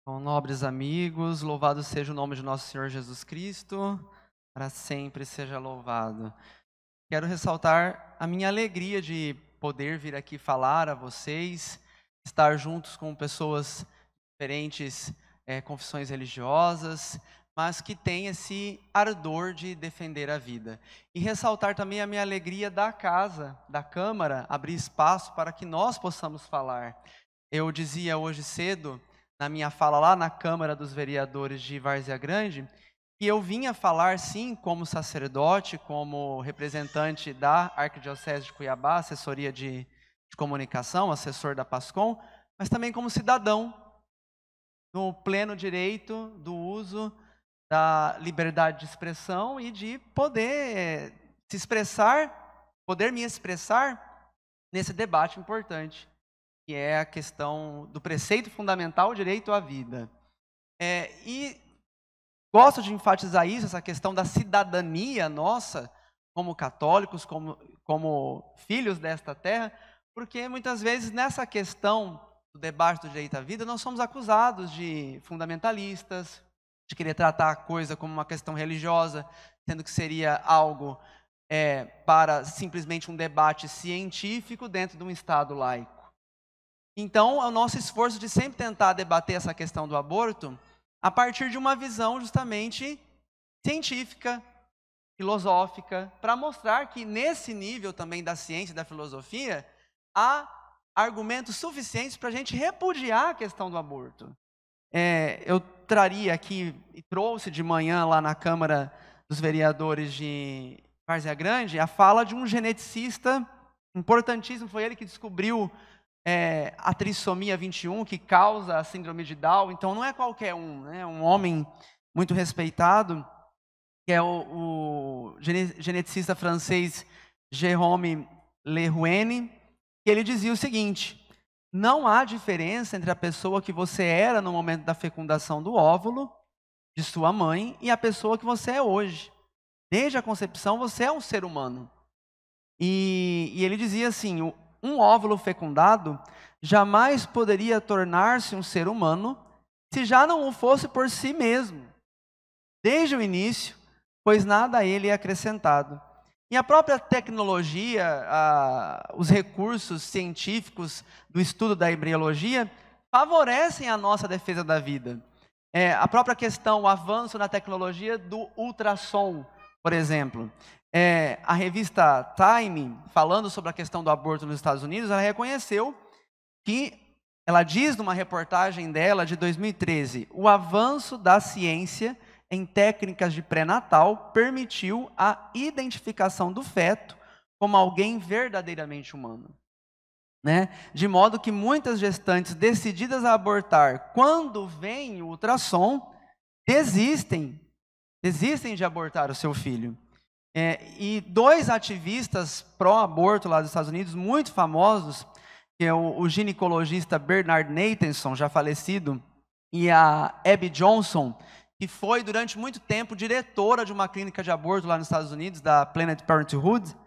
Bom, nobres amigos, louvado seja o nome de nosso Senhor Jesus Cristo, para sempre seja louvado. Quero ressaltar a minha alegria de poder vir aqui falar a vocês, estar juntos com pessoas diferentes, confissões religiosas, mas que têm esse ardor de defender a vida. E ressaltar também a minha alegria da casa, da Câmara, abrir espaço para que nós possamos falar. Eu dizia hoje cedo, na minha fala lá na Câmara dos Vereadores de Várzea Grande, que eu vinha falar sim como sacerdote, como representante da Arquidiocese de Cuiabá, assessoria de comunicação, assessor da PASCOM, mas também como cidadão, no pleno direito do uso da liberdade de expressão e de poder se expressar, poder me expressar nesse debate importante, que é a questão do preceito fundamental, o direito à vida. E gosto de enfatizar isso, essa questão da cidadania nossa, como católicos, como filhos desta terra, porque muitas vezes nessa questão do debate do direito à vida, nós somos acusados de fundamentalistas, de querer tratar a coisa como uma questão religiosa, sendo que seria algo para simplesmente um debate científico dentro de um Estado laico. Então, é o nosso esforço de sempre tentar debater essa questão do aborto a partir de uma visão justamente científica, filosófica, para mostrar que nesse nível também da ciência e da filosofia, há argumentos suficientes para a gente repudiar a questão do aborto. Eu traria aqui, e trouxe de manhã lá na Câmara dos Vereadores de Várzea Grande, a fala de um geneticista importantíssimo, foi ele que descobriu a trissomia 21, que causa a síndrome de Down. Então não é qualquer um, né? Um homem muito respeitado, que é o geneticista francês Jérôme Lejeune, que ele dizia o seguinte: não há diferença entre a pessoa que você era no momento da fecundação do óvulo, de sua mãe, e a pessoa que você é hoje. Desde a concepção você é um ser humano. E ele dizia assim: um óvulo fecundado jamais poderia tornar-se um ser humano se já não o fosse por si mesmo, desde o início, pois nada a ele é acrescentado. E a própria tecnologia, os recursos científicos do estudo da embriologia favorecem a nossa defesa da vida. A própria questão, o avanço na tecnologia do ultrassom, por exemplo. A revista Time, falando sobre a questão do aborto nos Estados Unidos, ela reconheceu que, ela diz numa reportagem dela de 2013, o avanço da ciência em técnicas de pré-natal permitiu a identificação do feto como alguém verdadeiramente humano. Né? De modo que muitas gestantes decididas a abortar, quando vem o ultrassom, desistem de abortar o seu filho. E dois ativistas pró-aborto lá dos Estados Unidos, muito famosos, que é o ginecologista Bernard Nathanson, já falecido, e a Abby Johnson, que foi durante muito tempo diretora de uma clínica de aborto lá nos Estados Unidos, da Planned Parenthood,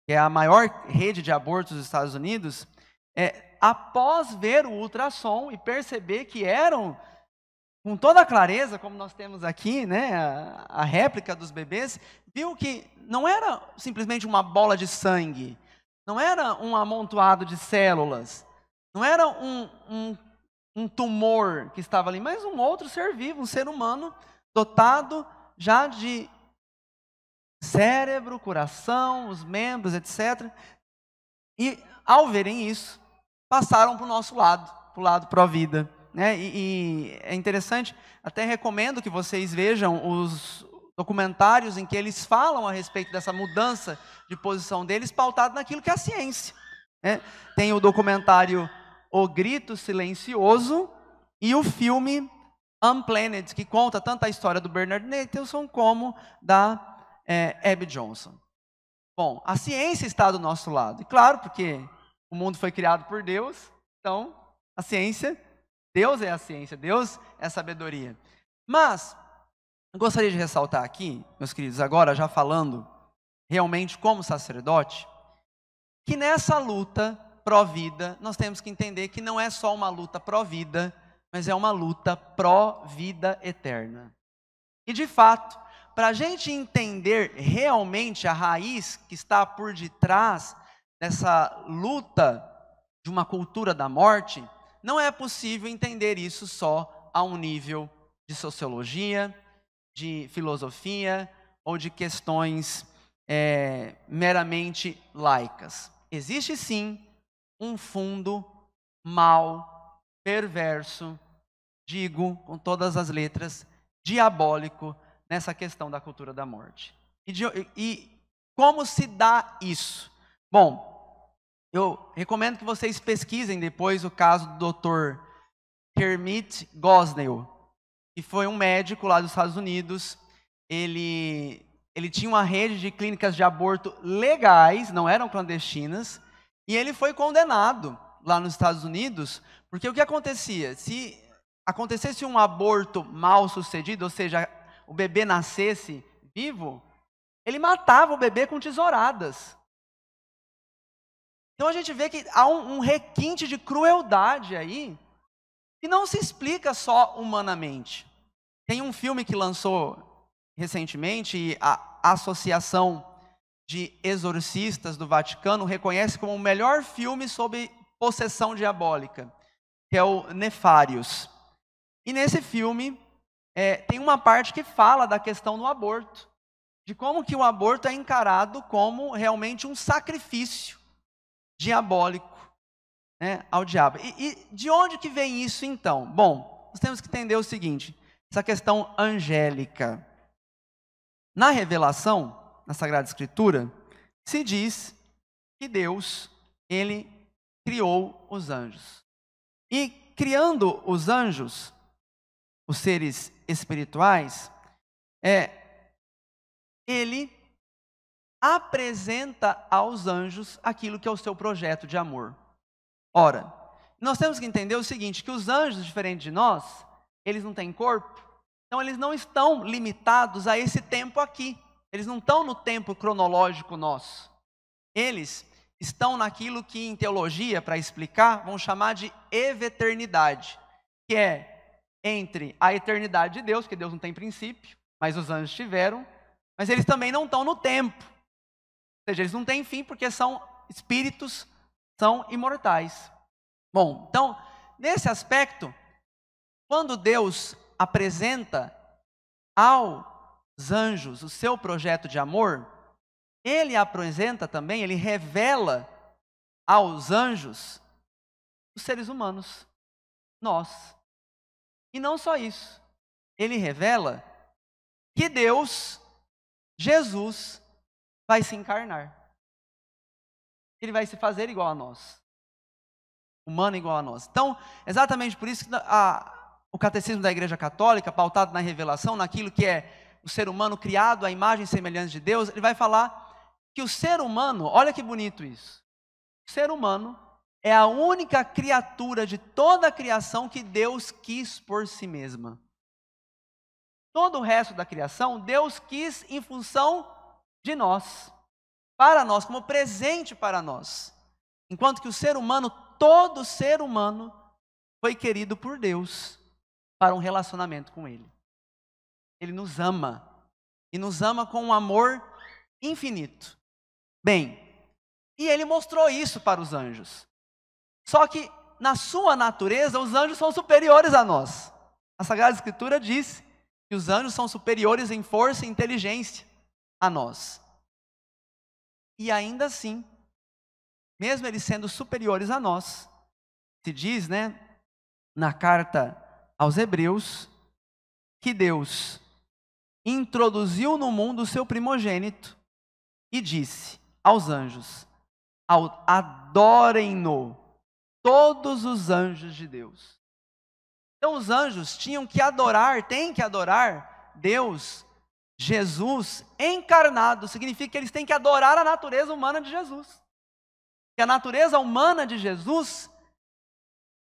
que é a maior rede de abortos dos Estados Unidos, após ver o ultrassom e perceber que eram, com toda a clareza, como nós temos aqui, né, a réplica dos bebês, viu que não era simplesmente uma bola de sangue, não era um amontoado de células, não era um tumor que estava ali, mas um outro ser vivo, um ser humano dotado já de cérebro, coração, os membros, etc. E ao verem isso, passaram para o nosso lado, para o lado pró-vida. Né? E é interessante, até recomendo que vocês vejam os documentários em que eles falam a respeito dessa mudança de posição deles, pautado naquilo que é a ciência. Né? Tem o documentário O Grito Silencioso e o filme Unplanned, que conta tanto a história do Bernard Nathanson como da Abby Johnson. Bom, a ciência está do nosso lado. E claro, porque o mundo foi criado por Deus, então a ciência, Deus é a ciência, Deus é a sabedoria. Mas eu gostaria de ressaltar aqui, meus queridos, agora já falando realmente como sacerdote, que nessa luta pró-vida, nós temos que entender que não é só uma luta pró-vida mas é uma luta pró-vida eterna. E de fato, para a gente entender realmente a raiz que está por detrás dessa luta de uma cultura da morte, não é possível entender isso só a um nível de sociologia, de filosofia ou de questões meramente laicas. Existe sim um fundo mal, perverso, digo com todas as letras, diabólico nessa questão da cultura da morte. E como se dá isso? Bom, eu recomendo que vocês pesquisem depois o caso do Dr. Kermit Gosnell, que foi um médico lá dos Estados Unidos. Ele tinha uma rede de clínicas de aborto legais, não eram clandestinas, e ele foi condenado lá nos Estados Unidos, porque o que acontecia? Se acontecesse um aborto mal sucedido, ou seja, o bebê nascesse vivo, ele matava o bebê com tesouradas. Então a gente vê que há um requinte de crueldade aí, que não se explica só humanamente. Tem um filme que lançou recentemente, e a Associação de Exorcistas do Vaticano reconhece como o melhor filme sobre possessão diabólica, que é o Nefários. E nesse filme tem uma parte que fala da questão do aborto, de como que o aborto é encarado como realmente um sacrifício diabólico, né, ao diabo. E de onde que vem isso então? Bom, nós temos que entender o seguinte, essa questão angélica. Na revelação, na Sagrada Escritura, se diz que Deus, ele criou os anjos. E criando os anjos, os seres espirituais, ele apresenta aos anjos aquilo que é o seu projeto de amor. Ora, nós temos que entender o seguinte, que os anjos, diferente de nós, eles não têm corpo, então eles não estão limitados a esse tempo aqui. Eles não estão no tempo cronológico nosso. Eles estão naquilo que em teologia, para explicar, vão chamar de eveternidade, que é entre a eternidade de Deus, que Deus não tem princípio, mas os anjos tiveram, mas eles também não estão no tempo. Ou seja, eles não têm fim porque são espíritos, são imortais. Bom, então, nesse aspecto, quando Deus apresenta aos anjos o seu projeto de amor, ele apresenta também, ele revela aos anjos os seres humanos, nós. E não só isso, ele revela que Deus, Jesus, vai se encarnar. Ele vai se fazer igual a nós, humano igual a nós. Então, exatamente por isso que o catecismo da Igreja Católica, pautado na revelação, naquilo que é o ser humano criado à imagem e semelhança de Deus, ele vai falar que o ser humano, olha que bonito isso, o ser humano é a única criatura de toda a criação que Deus quis por si mesma. Todo o resto da criação, Deus quis em função de nós, para nós, como presente para nós. Enquanto que o ser humano, todo ser humano, foi querido por Deus para um relacionamento com Ele. Ele nos ama, e nos ama com um amor infinito. Bem, e Ele mostrou isso para os anjos. Só que, na sua natureza, os anjos são superiores a nós. A Sagrada Escritura diz que os anjos são superiores em força e inteligência a nós. E ainda assim, mesmo eles sendo superiores a nós, se diz, né, na carta aos Hebreus, que Deus introduziu no mundo o seu primogênito e disse aos anjos: adorem-no todos os anjos de Deus. Então os anjos tinham que adorar, têm que adorar Deus, Jesus encarnado. Significa que eles têm que adorar a natureza humana de Jesus. Que a natureza humana de Jesus,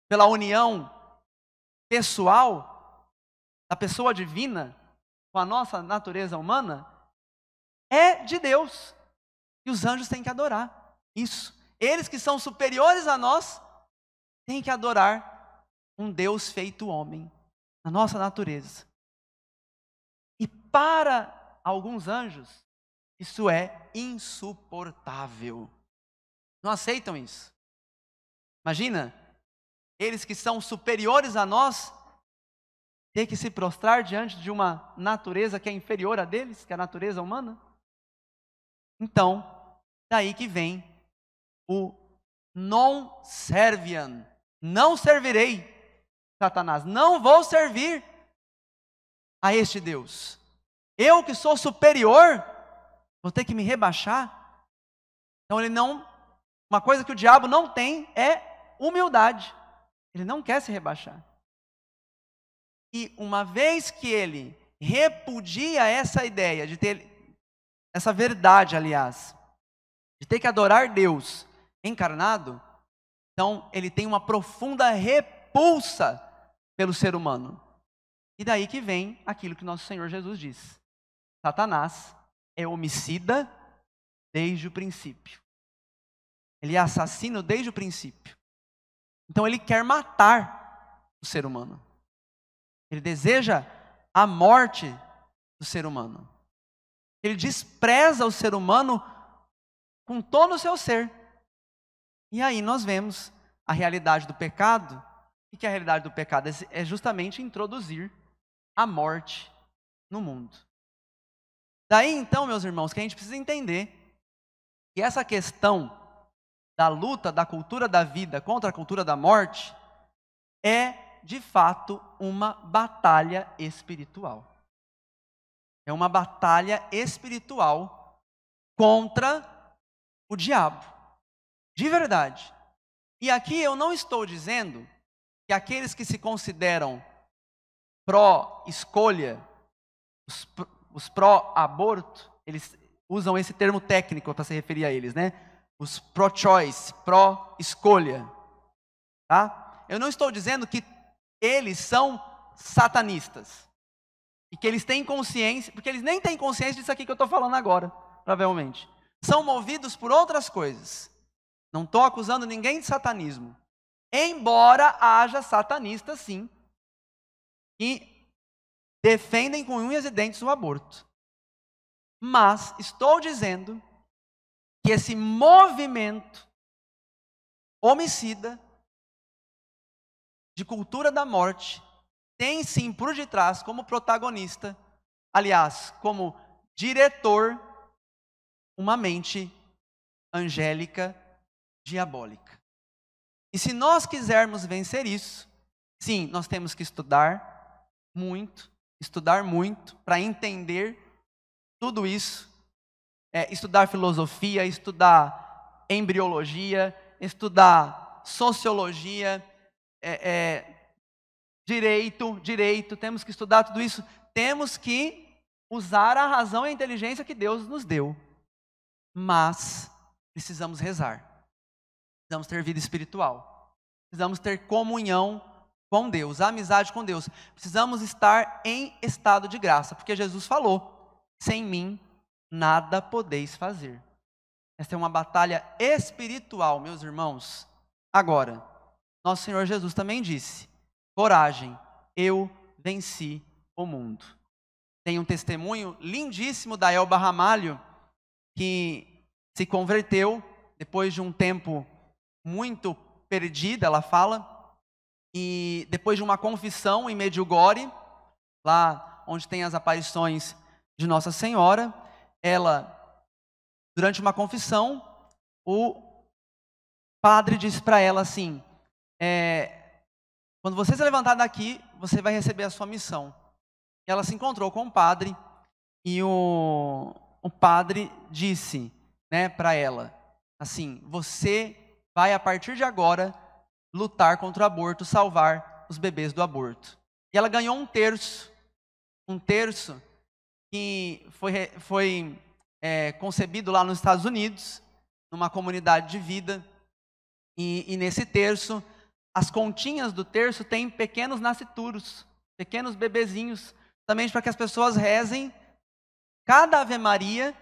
pela união pessoal da pessoa divina com a nossa natureza humana, é de Deus. E os anjos têm que adorar isso. Eles que são superiores a nós, têm que adorar um Deus feito homem, na nossa natureza. E para alguns anjos, isso é insuportável. Não aceitam isso. Imagina, eles que são superiores a nós, ter que se prostrar diante de uma natureza que é inferior a deles, que é a natureza humana. Então, daí que vem o non serviam, não servirei, Satanás, não vou servir a este Deus. Eu que sou superior, vou ter que me rebaixar. Então uma coisa que o diabo não tem é humildade. Ele não quer se rebaixar. E uma vez que ele repudia essa ideia de ter, essa verdade, aliás, de ter que adorar Deus encarnado, então ele tem uma profunda repulsa pelo ser humano. E daí que vem aquilo que nosso Senhor Jesus diz: Satanás é homicida desde o princípio. Ele é assassino desde o princípio. Então ele quer matar o ser humano. Ele deseja a morte do ser humano. Ele despreza o ser humano com todo o seu ser. E aí nós vemos a realidade do pecado. O que é a realidade do pecado? É justamente introduzir a morte no mundo. Daí então, meus irmãos, que a gente precisa entender que essa questão da luta da cultura da vida contra a cultura da morte é, de fato, uma batalha espiritual. É uma batalha espiritual contra o diabo. De verdade. E aqui eu não estou dizendo que aqueles que se consideram pró-escolha, os pró-aborto, eles usam esse termo técnico para se referir a eles, né? Os pró-choice, pró-escolha. Tá? Eu não estou dizendo que eles são satanistas. E que eles têm consciência, porque eles nem têm consciência disso aqui que eu estou falando agora, provavelmente. São movidos por outras coisas. Não estou acusando ninguém de satanismo. Embora haja satanistas, sim, que defendem com unhas e dentes o aborto. Mas estou dizendo que esse movimento homicida de cultura da morte tem sim por detrás como protagonista, aliás, como diretor, uma mente angélica diabólica. E se nós quisermos vencer isso, sim, nós temos que estudar muito para entender tudo isso. Estudar filosofia, estudar embriologia, estudar sociologia, direito, temos que estudar tudo isso. Temos que usar a razão e a inteligência que Deus nos deu. Mas precisamos rezar. Precisamos ter vida espiritual. Precisamos ter comunhão com Deus, amizade com Deus. Precisamos estar em estado de graça, porque Jesus falou: sem mim nada podeis fazer. Esta é uma batalha espiritual, meus irmãos. Agora, nosso Senhor Jesus também disse: coragem, eu venci o mundo. Tem um testemunho lindíssimo da Elba Ramalho, que se converteu depois de um tempo muito perdida, ela fala, e depois de uma confissão em Medjugorje, lá onde tem as aparições de Nossa Senhora, ela, durante uma confissão, o padre disse para ela assim: quando você se levantar daqui, você vai receber a sua missão. E ela se encontrou com o padre, e o padre disse, né, para ela, assim: você vai a partir de agora lutar contra o aborto, salvar os bebês do aborto. E ela ganhou um terço que foi concebido lá nos Estados Unidos, numa comunidade de vida, e nesse terço, as continhas do terço têm pequenos nascituros, pequenos bebezinhos, também para que as pessoas rezem cada Ave Maria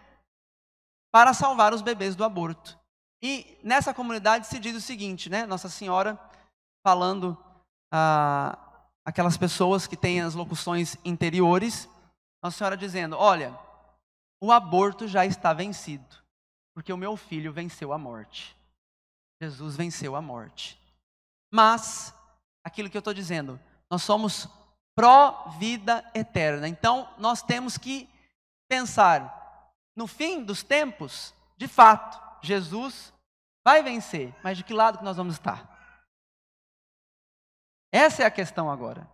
para salvar os bebês do aborto. E nessa comunidade se diz o seguinte, né? Nossa Senhora falando aquelas pessoas que têm as locuções interiores, Nossa Senhora dizendo: olha, o aborto já está vencido, porque o meu filho venceu a morte. Jesus venceu a morte. Mas, aquilo que eu estou dizendo, nós somos pró-vida eterna. Então, nós temos que pensar, no fim dos tempos, de fato, Jesus vai vencer, mas de que lado que nós vamos estar? Essa é a questão agora.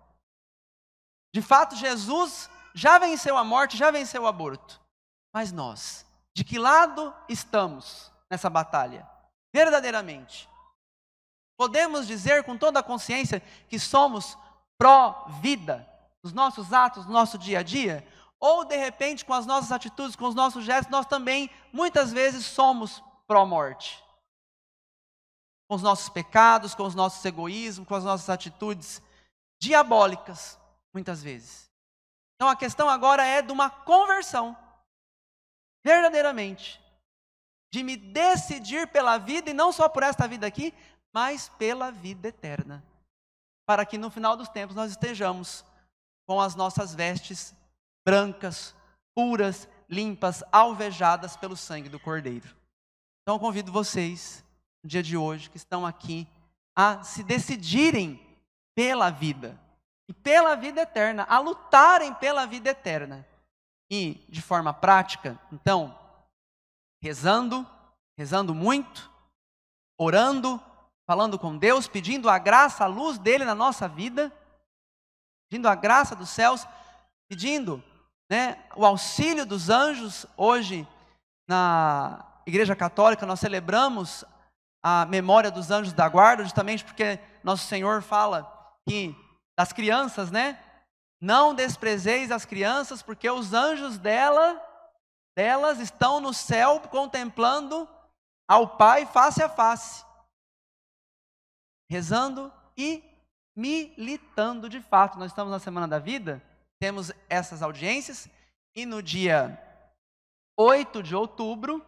De fato, Jesus já venceu a morte, já venceu o aborto. Mas nós, de que lado estamos nessa batalha? Verdadeiramente. Podemos dizer com toda a consciência que somos pró-vida nos nossos atos, no nosso dia a dia? Ou, de repente, com as nossas atitudes, com os nossos gestos, nós também, muitas vezes, somos pró-morte? Com os nossos pecados, com os nossos egoísmos, com as nossas atitudes diabólicas, muitas vezes. Então, a questão agora é de uma conversão, verdadeiramente, de me decidir pela vida, e não só por esta vida aqui, mas pela vida eterna, para que no final dos tempos nós estejamos com as nossas vestes brancas, puras, limpas, alvejadas pelo sangue do Cordeiro. Então eu convido vocês, no dia de hoje, que estão aqui, a se decidirem pela vida, e pela vida eterna, a lutarem pela vida eterna. E, de forma prática, então, rezando muito, orando, falando com Deus, pedindo a graça, a luz dele na nossa vida, pedindo a graça dos céus, pedindo, o auxílio dos anjos. Hoje, na Igreja Católica, nós celebramos a memória dos anjos da guarda, justamente porque Nosso Senhor fala que das crianças, não desprezeis as crianças, porque os anjos delas estão no céu contemplando ao Pai face a face, rezando e militando de fato. Nós estamos na Semana da Vida, temos essas audiências, e no dia 8 de outubro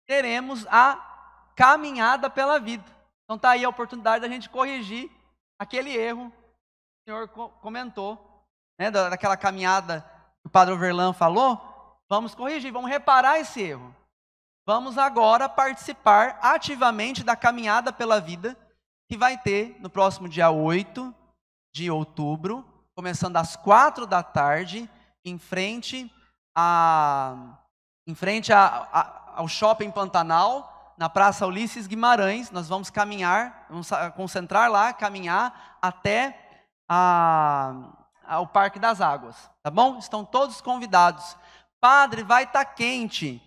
teremos a caminhada pela vida. Então está aí a oportunidade da gente corrigir aquele erro que o senhor comentou, daquela caminhada que o Padre Overlan falou. Vamos corrigir, vamos reparar esse erro. Vamos agora participar ativamente da caminhada pela vida, que vai ter no próximo dia 8 de outubro, começando às 4 da tarde, em frente ao Shopping Pantanal, na Praça Ulisses Guimarães. Nós vamos caminhar, vamos concentrar lá, caminhar até ao Parque das Águas, tá bom? Estão todos convidados. Padre, vai estar quente.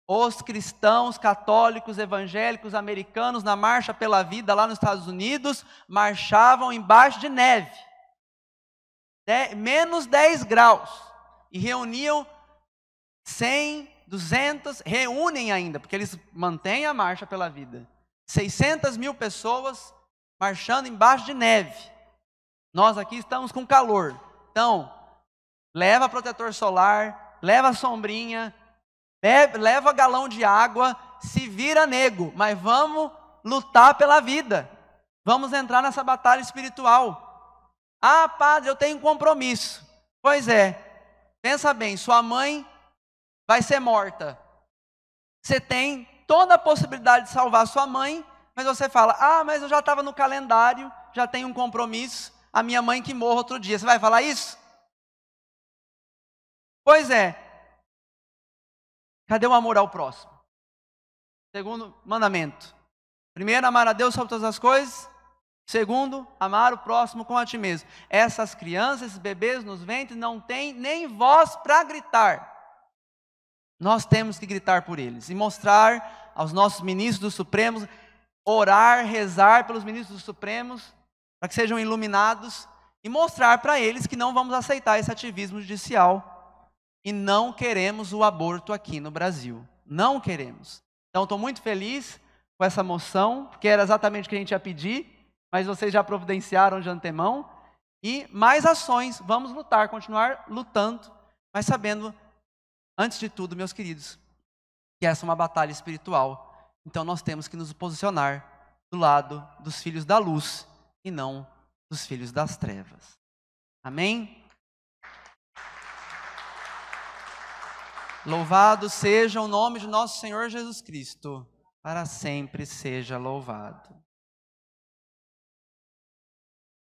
Os cristãos católicos evangélicos americanos na Marcha pela Vida lá nos Estados Unidos marchavam embaixo de neve, menos 10 graus, e reuniam 100, 200, reúnem ainda, porque eles mantêm a Marcha pela Vida, 600 mil pessoas marchando embaixo de neve. Nós aqui estamos com calor, então leva protetor solar, leva sombrinha, leva galão de água, se vira nego, mas vamos lutar pela vida, vamos entrar nessa batalha espiritual. Ah, padre, eu tenho um compromisso. Pois é, pensa bem, sua mãe vai ser morta, você tem toda a possibilidade de salvar sua mãe, mas você fala: ah, mas eu já estava no calendário, já tenho um compromisso, a minha mãe que morra outro dia. Você vai falar isso? Pois é. Cadê o amor ao próximo? Segundo mandamento. Primeiro, amar a Deus sobre todas as coisas. Segundo, amar o próximo como a ti mesmo. Essas crianças, esses bebês nos ventres não têm nem voz para gritar. Nós temos que gritar por eles e mostrar aos nossos ministros do Supremo, orar, rezar pelos ministros dos Supremos, para que sejam iluminados, e mostrar para eles que não vamos aceitar esse ativismo judicial. E não queremos o aborto aqui no Brasil. Não queremos. Então, estou muito feliz com essa moção, porque era exatamente o que a gente ia pedir, mas vocês já providenciaram de antemão. E mais ações, vamos lutar, continuar lutando, mas sabendo, antes de tudo, meus queridos, que essa é uma batalha espiritual. Então, nós temos que nos posicionar do lado dos filhos da luz, e não dos filhos das trevas. Amém? Louvado seja o nome de nosso Senhor Jesus Cristo, para sempre seja louvado.